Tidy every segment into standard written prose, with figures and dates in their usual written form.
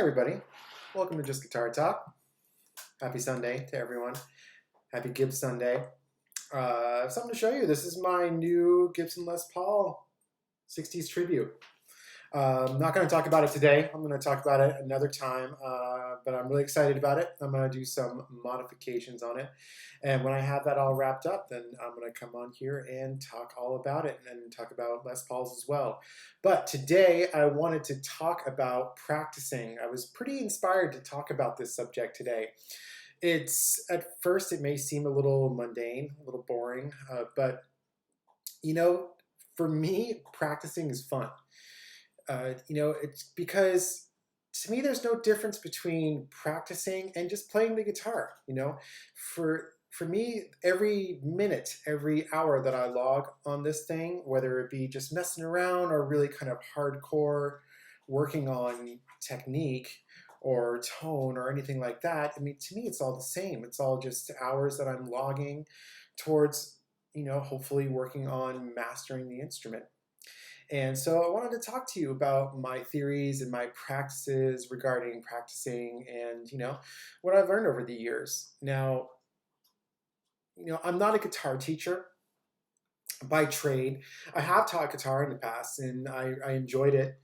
everybody, welcome to Just Guitar Talk. Happy Sunday to everyone. Happy Gibbs Sunday. I have something to show you. This is my new Gibson Les Paul 60s tribute. I'm not going to talk about it today. I'm going to talk about it another time, but I'm really excited about it. I'm going to do some modifications on it. And when I have that all wrapped up, then I'm going to come on here and talk all about it and talk about Les Pauls as well. But today I wanted to talk about practicing. I was pretty inspired to talk about this subject today. At first it may seem a little mundane, a little boring, but for me, practicing is fun. It's because to me, there's no difference between practicing and just playing the guitar. For me, every minute, every hour that I log on this thing, whether it be just messing around or really kind of hardcore working on technique or tone or anything like that, to me, it's all the same. It's all just hours that I'm logging towards, hopefully working on mastering the instrument. And so I wanted to talk to you about my theories and my practices regarding practicing and, what I've learned over the years. Now, I'm not a guitar teacher by trade. I have taught guitar in the past and I enjoyed it,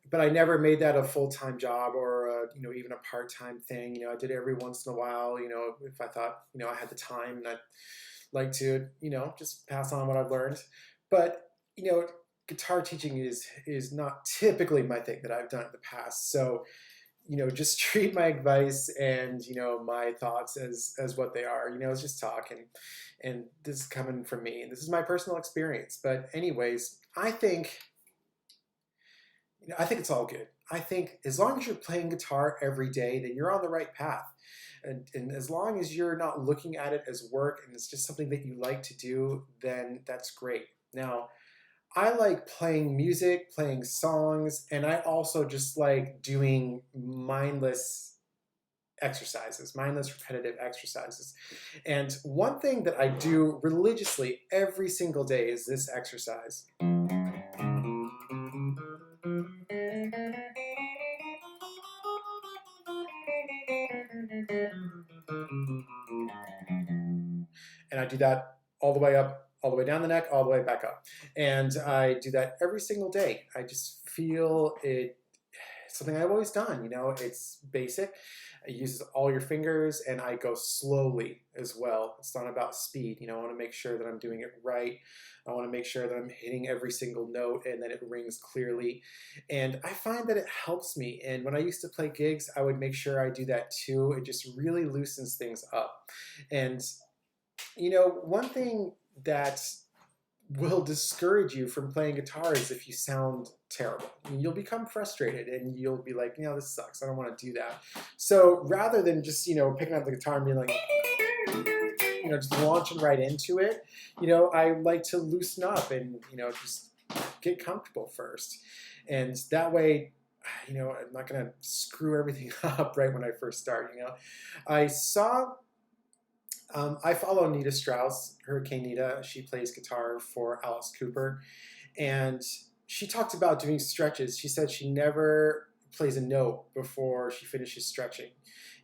but I never made that a full-time job or, even a part-time thing. I did it every once in a while, if I thought, I had the time and I'd like to, just pass on what I've learned. But, guitar teaching is not typically my thing that I've done in the past. So, just treat my advice and, my thoughts as what they are. It's just talk and this is coming from me and this is my personal experience. But anyways, I think it's all good. I think as long as you're playing guitar every day, then you're on the right path. And as long as you're not looking at it as work and it's just something that you like to do, then that's great. Now, I like playing music, playing songs, and I also just like doing mindless exercises, mindless repetitive exercises. And one thing that I do religiously every single day is this exercise. And I do that all the way up, all the way down the neck, all the way back up. And I do that every single day. I just feel it's something I've always done. It's basic. It uses all your fingers and I go slowly as well. It's not about speed. I want to make sure that I'm doing it right. I want to make sure that I'm hitting every single note and that it rings clearly. And I find that it helps me. And when I used to play gigs, I would make sure I do that too. It just really loosens things up. And one thing that will discourage you from playing guitar is if you sound terrible. You'll become frustrated and you'll be like, this sucks. I don't want to do that. So rather than just, picking up the guitar and being like, just launching right into it, I like to loosen up and, just get comfortable first. And that way, I'm not going to screw everything up right when I first start, I follow Nita Strauss, Hurricane Nita. She plays guitar for Alice Cooper. And she talked about doing stretches. She said she never plays a note before she finishes stretching.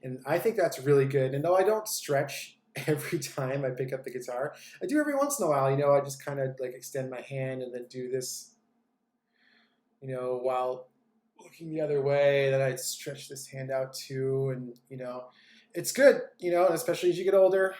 And I think that's really good. And though I don't stretch every time I pick up the guitar, I do every once in a while. I just kind of like extend my hand and then do this, while looking the other way. Then I stretch this hand out too. And, it's good, especially as you get older.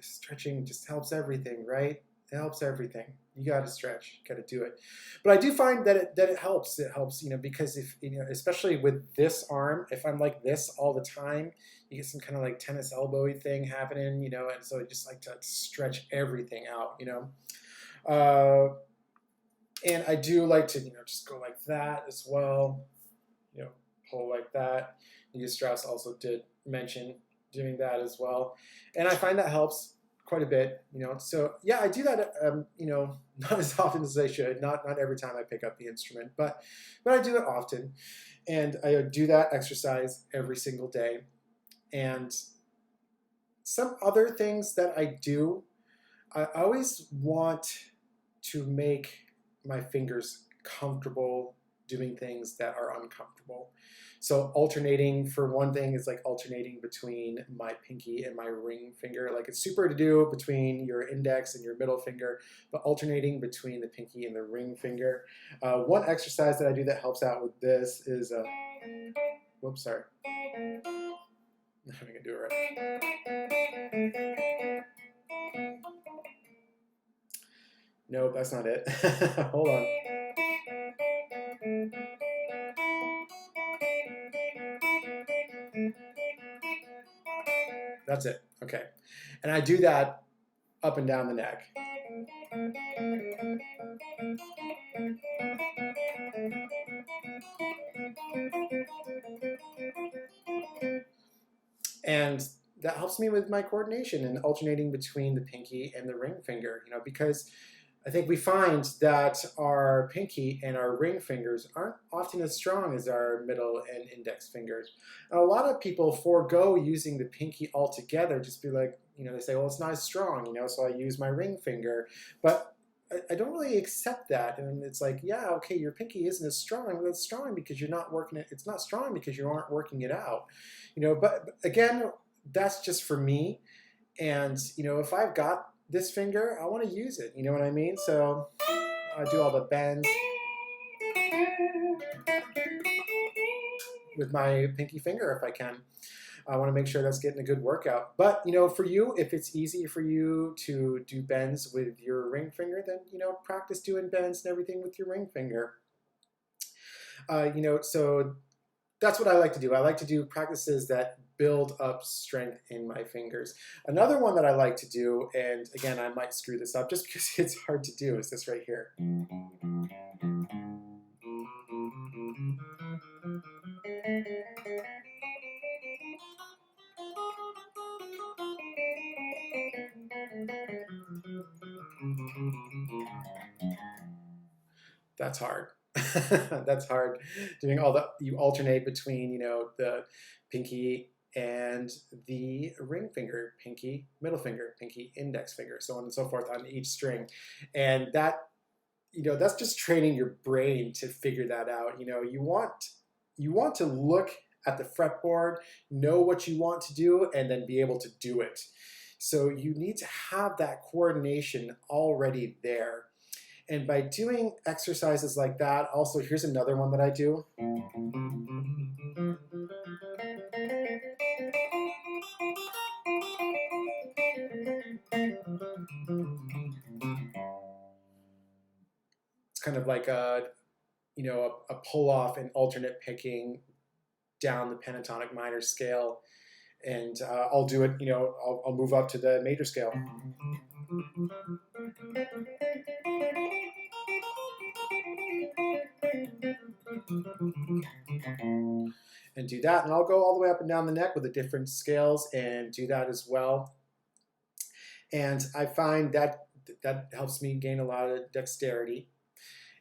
Stretching just helps everything, right? It helps everything. You got to stretch, you got to do it. But I do find that it helps. It helps, because if, especially with this arm, if I'm like this all the time, you get some kind of like tennis elbow-y thing happening, and so I just like to stretch everything out, and I do like to, just go like that as well, pull like that. Nita Strauss also did mention doing that as well. And I find that helps quite a bit, So yeah, I do that, not as often as I should, not every time I pick up the instrument, but I do it often. And I do that exercise every single day. And some other things that I do, I always want to make my fingers comfortable doing things that are uncomfortable. So alternating, for one thing, is like alternating between my pinky and my ring finger. Like it's super to do between your index and your middle finger, but alternating between the pinky and the ring finger. One exercise that I do that helps out with this is, whoops, sorry. I'm going to do it right. Nope, that's not it. Hold on. That's it. Okay. And I do that up and down the neck. And that helps me with my coordination and alternating between the pinky and the ring finger, because I think we find that our pinky and our ring fingers aren't often as strong as our middle and index fingers. And a lot of people forego using the pinky altogether, just be like, they say, well, it's not as strong, so I use my ring finger. But I don't really accept that. And it's like, yeah, okay, your pinky isn't as strong, but it's strong because you're not working it. It's not strong because you aren't working it out. But again, that's just for me. And, if I've got this finger, I want to use it. You know what I mean? So I do all the bends with my pinky finger if I can. I want to make sure that's getting a good workout. But, for you, if it's easy for you to do bends with your ring finger, then, practice doing bends and everything with your ring finger. So that's what I like to do. I like to do practices that build up strength in my fingers. Another one that I like to do, and again, I might screw this up just because it's hard to do, is this right here. That's hard. That's hard. Doing you alternate between, the pinky and the ring finger, pinky, middle finger, pinky, index finger, so on and so forth on each string. And that, that's just training your brain to figure that out. You want to look at the fretboard, know what you want to do, and then be able to do it. So you need to have that coordination already there. And by doing exercises like that, also here's another one that I do. It's kind of like a pull off and alternate picking down the pentatonic minor scale. And I'll do it, I'll move up to the major scale. And do that, and I'll go all the way up and down the neck with the different scales and do that as well. And I find that helps me gain a lot of dexterity.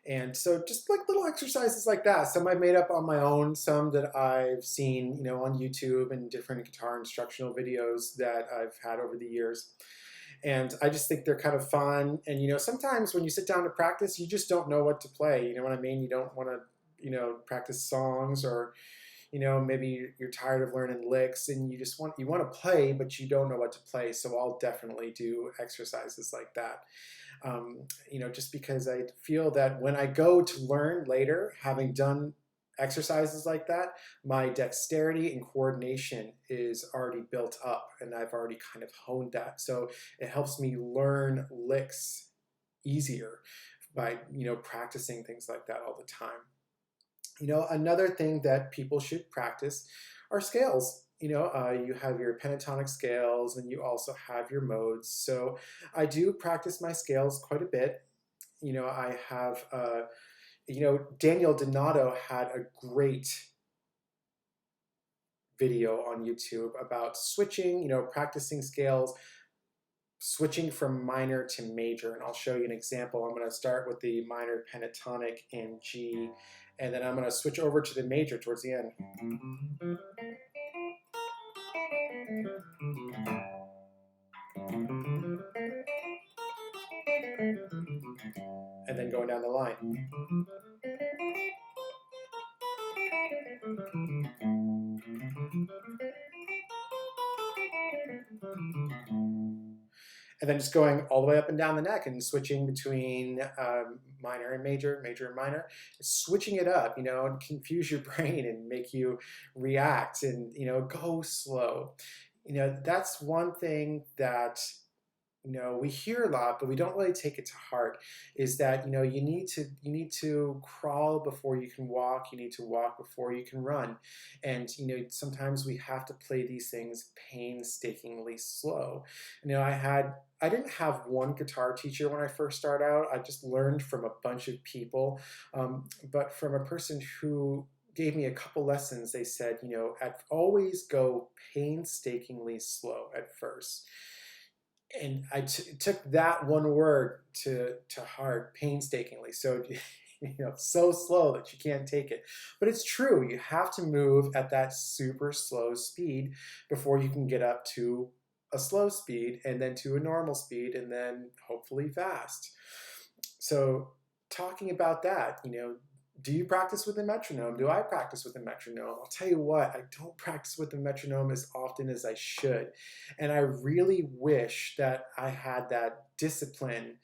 And so just like little exercises like that, some I've made up on my own, some that I've seen, on YouTube and different guitar instructional videos that I've had over the years. And I just think they're kind of fun. And, sometimes when you sit down to practice, you just don't know what to play. You know what I mean? You don't want to, practice songs, or, maybe you're tired of learning licks and you want to play, but you don't know what to play. So I'll definitely do exercises like that. Just because I feel that when I go to learn later, having done exercises like that, my dexterity and coordination is already built up and I've already kind of honed that. So it helps me learn licks easier by, practicing things like that all the time. Another thing that people should practice are scales. You have your pentatonic scales and you also have your modes. So I do practice my scales quite a bit. I have, Daniel Donato had a great video on YouTube about switching, practicing scales, switching from minor to major. And I'll show you an example. I'm going to start with the minor pentatonic in G, and then I'm going to switch over to the major towards the end. And then going down the line. and then just going all the way up and down the neck and switching between minor and major, major and minor, switching it up, and confuse your brain and make you react and, go slow. That's one thing that we hear a lot, but we don't really take it to heart, is that you need to crawl before you can walk. You need to walk before you can run. And sometimes we have to play these things painstakingly slow. I didn't have one guitar teacher when I first started out. I just learned from a bunch of people, but from a person who gave me a couple lessons. They said, always go painstakingly slow at first. And I took that one word to heart, painstakingly. So, so slow that you can't take it. But it's true. You have to move at that super slow speed before you can get up to a slow speed, and then to a normal speed, and then hopefully fast. So talking about that, do you practice with a metronome? Do I practice with a metronome? I'll tell you what, I don't practice with the metronome as often as I should. And I really wish that I had that discipline,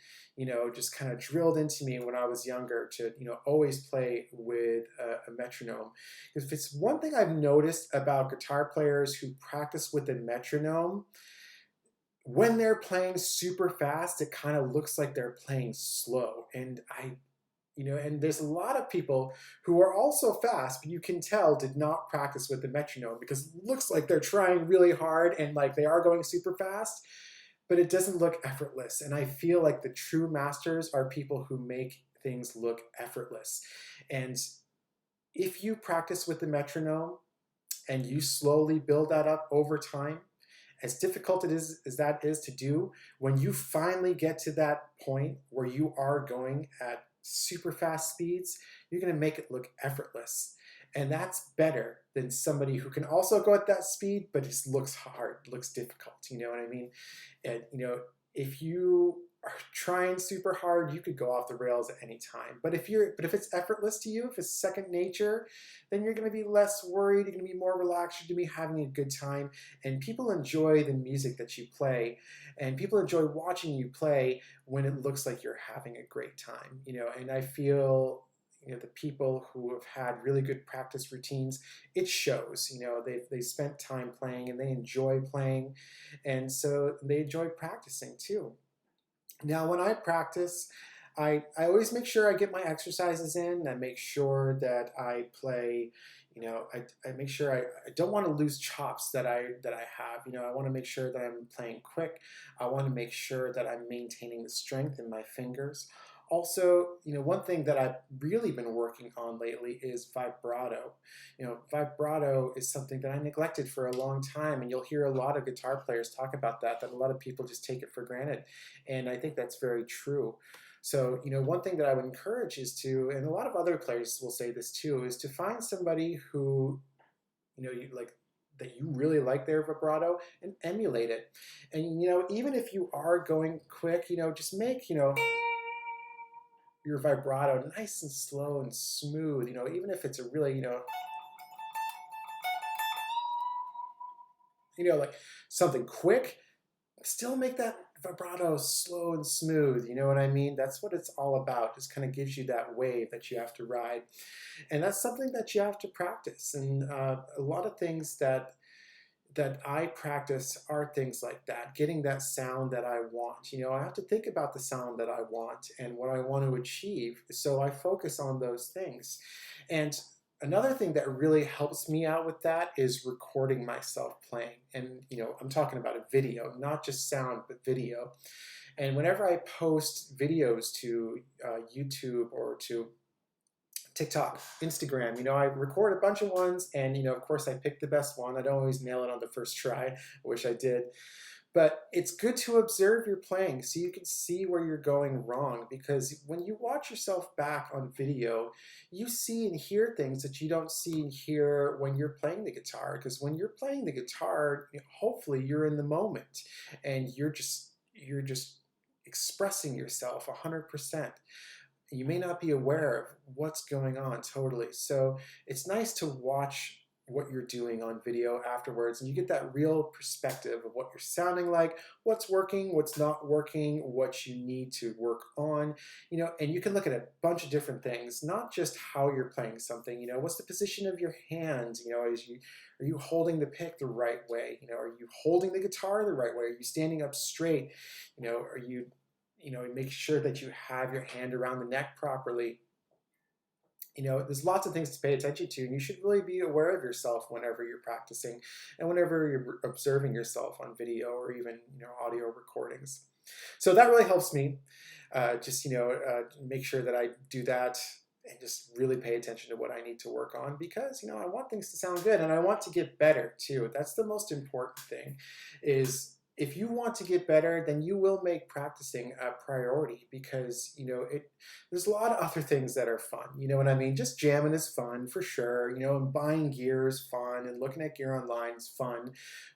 just kind of drilled into me when I was younger to, always play with a metronome. If it's one thing I've noticed about guitar players who practice with a metronome, when they're playing super fast, it kind of looks like they're playing slow. And there's a lot of people who are also fast, but you can tell did not practice with the metronome, because it looks like they're trying really hard and like they are going super fast, but it doesn't look effortless. And I feel like the true masters are people who make things look effortless. And if you practice with the metronome and you slowly build that up over time, as difficult it is as that is to do, when you finally get to that point where you are going at super fast speeds, you're going to make it look effortless. And that's better than somebody who can also go at that speed, but just looks hard, looks difficult. You know what I mean? And, if you are trying super hard, you could go off the rails at any time. But if it's effortless to you, if it's second nature, then you're going to be less worried. You're going to be more relaxed. You're going to be having a good time. And people enjoy the music that you play. And people enjoy watching you play when it looks like you're having a great time. And I feel, the people who have had really good practice routines, it shows. They spent time playing and they enjoy playing. And so they enjoy practicing too. Now, when I practice, I always make sure I get my exercises in. I make sure that I play, I make sure I don't want to lose chops that I have. I want to make sure that I'm playing quick. I want to make sure that I'm maintaining the strength in my fingers. Also, one thing that I've really been working on lately is vibrato. Vibrato is something that I neglected for a long time, and you'll hear a lot of guitar players talk about that a lot of people just take it for granted. And I think that's very true. So, one thing that I would encourage is to, and a lot of other players will say this too, is to find somebody who, you like, that you really like their vibrato, and emulate it. And, even if you are going quick, just make, your vibrato nice and slow and smooth, even if it's a really, like something quick, still make that vibrato slow and smooth. You know what I mean? That's what it's all about. Just kind of gives you that wave that you have to ride. And that's something that you have to practice. And a lot of things that I practice are things like that, getting that sound that I want. I have to think about the sound that I want and what I want to achieve. So I focus on those things. And another thing that really helps me out with that is recording myself playing. And, I'm talking about a video, not just sound, but video. And whenever I post videos to YouTube or to TikTok, Instagram, I record a bunch of ones, and, of course I pick the best one. I don't always nail it on the first try. I wish I did. But it's good to observe your playing so you can see where you're going wrong, because when you watch yourself back on video, you see and hear things that you don't see and hear when you're playing the guitar. Because when you're playing the guitar, hopefully you're in the moment and you're just expressing yourself 100%. You may not be aware of what's going on totally. So it's nice to watch what you're doing on video afterwards, and you get that real perspective of what you're sounding like, what's working, what's not working, what you need to work on, and you can look at a bunch of different things, not just how you're playing something, what's the position of your hands, are you holding the pick the right way, are you holding the guitar the right way, are you standing up straight, are you, make sure that you have your hand around the neck properly. There's lots of things to pay attention to, and you should really be aware of yourself whenever you're practicing and whenever you're observing yourself on video or even, audio recordings. So that really helps me just, make sure that I do that and just really pay attention to what I need to work on, because, I want things to sound good and I want to get better too. That's the most important thing. Is if you want to get better, then you will make practicing a priority, because, there's a lot of other things that are fun. You know what I mean? Just jamming is fun for sure, and buying gear is fun, and looking at gear online is fun.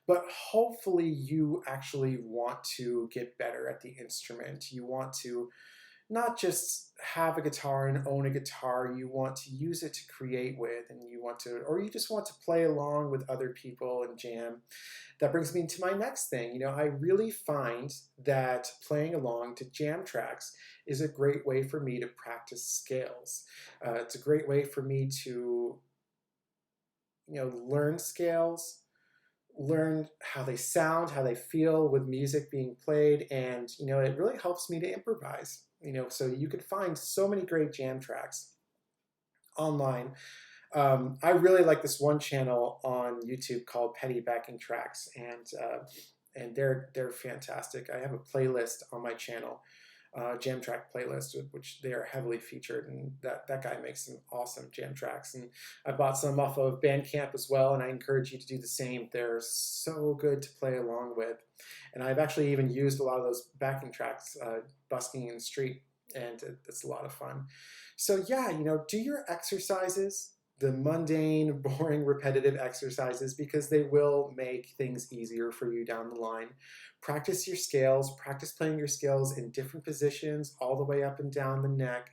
But hopefully you actually want to get better at the instrument. You want to not just have a guitar and own a guitar, you want to use it to create with, and or you just want to play along with other people and jam. That brings me to my next thing. I really find that playing along to jam tracks is a great way for me to practice scales. It's a great way for me to, learn scales, learn how they sound, how they feel with music being played, and, it really helps me to improvise. So you could find so many great jam tracks online. I really like this one channel on YouTube called Petti Backing Tracks, and they're fantastic. I have a playlist on my channel, jam track playlist, which they are heavily featured, and that guy makes some awesome jam tracks. And I bought some off of Bandcamp as well, and I encourage you to do the same. They're so good to play along with, and I've actually even used a lot of those backing tracks, busking in the street, and it's a lot of fun. So yeah, do your exercises, the mundane, boring, repetitive exercises, because they will make things easier for you down the line. Practice your scales, practice playing your scales in different positions all the way up and down the neck.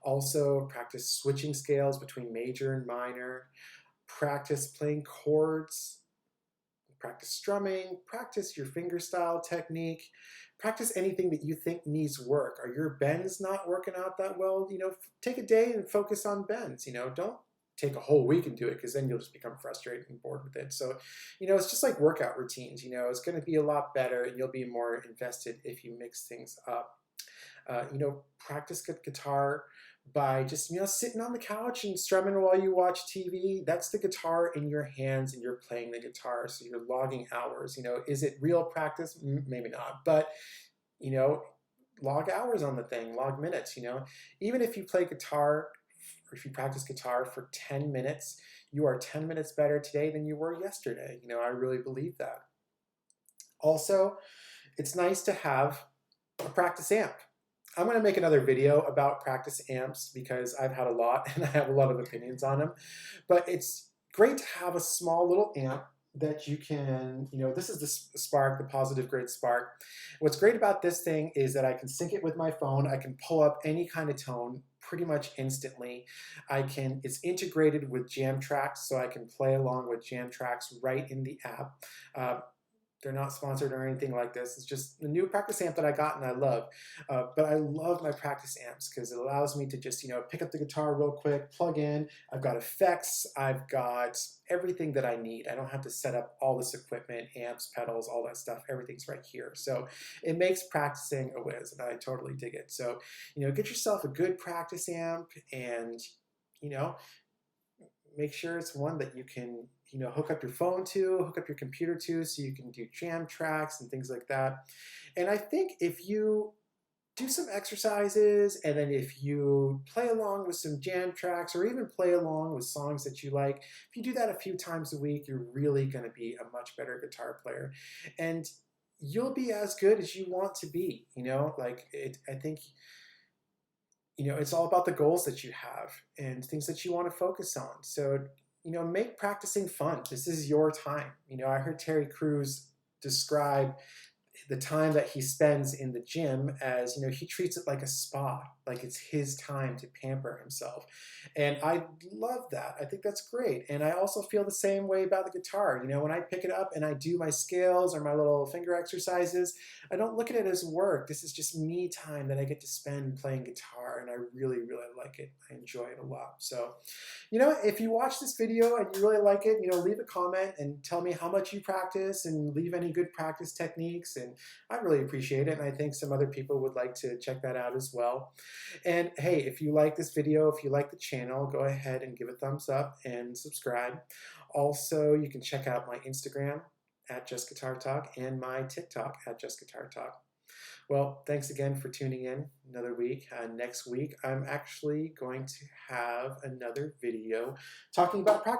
Also, practice switching scales between major and minor. Practice playing chords. Practice strumming. Practice your fingerstyle technique. Practice anything that you think needs work. Are your bends not working out that well? Take a day and focus on bends. Don't take a whole week and do it, because then you'll just become frustrated and bored with it. So, it's just like workout routines. It's going to be a lot better, and you'll be more invested if you mix things up. Practice guitar by just, sitting on the couch and strumming while you watch TV. That's the guitar in your hands, and you're playing the guitar. So you're logging hours. Is it real practice? Maybe not. But, log hours on the thing, log minutes. Even if you play guitar, or if you practice guitar for 10 minutes, you are 10 minutes better today than you were yesterday. I really believe that. Also, it's nice to have a practice amp. I'm going to make another video about practice amps, because I've had a lot and I have a lot of opinions on them. But it's great to have a small little amp that you can, this is the Spark, the Positive Grid Spark. What's great about this thing is that I can sync it with my phone. I can pull up any kind of tone pretty much instantly. It's integrated with jam tracks, so I can play along with jam tracks right in the app. They're not sponsored or anything like this. It's just the new practice amp that I got and I love. But I love my practice amps because it allows me to just, pick up the guitar real quick, plug in. I've got effects. I've got everything that I need. I don't have to set up all this equipment, amps, pedals, all that stuff. Everything's right here. So it makes practicing a whiz, and I totally dig it. So, get yourself a good practice amp, and, make sure it's one that you can, hook up your phone to, hook up your computer to, so you can do jam tracks and things like that. And I think if you do some exercises, and then if you play along with some jam tracks, or even play along with songs that you like, if you do that a few times a week, you're really going to be a much better guitar player. And you'll be as good as you want to be, I think, it's all about the goals that you have and things that you want to focus on. So, make practicing fun. This is your time. I heard Terry Crews describe the time that he spends in the gym as, he treats it like a spa, like it's his time to pamper himself. And I love that. I think that's great. And I also feel the same way about the guitar. When I pick it up and I do my scales or my little finger exercises, I don't look at it as work. This is just me time that I get to spend playing guitar, and I really, really like it. I enjoy it a lot. So, if you watch this video and you really like it, leave a comment and tell me how much you practice and leave any good practice techniques. And I really appreciate it. And I think some other people would like to check that out as well. And hey, if you like this video, if you like the channel, go ahead and give a thumbs up and subscribe. Also, you can check out my Instagram at Just Guitar Talk and my TikTok at Just Guitar Talk. Well, thanks again for tuning in another week. Next week, I'm actually going to have another video talking about practice.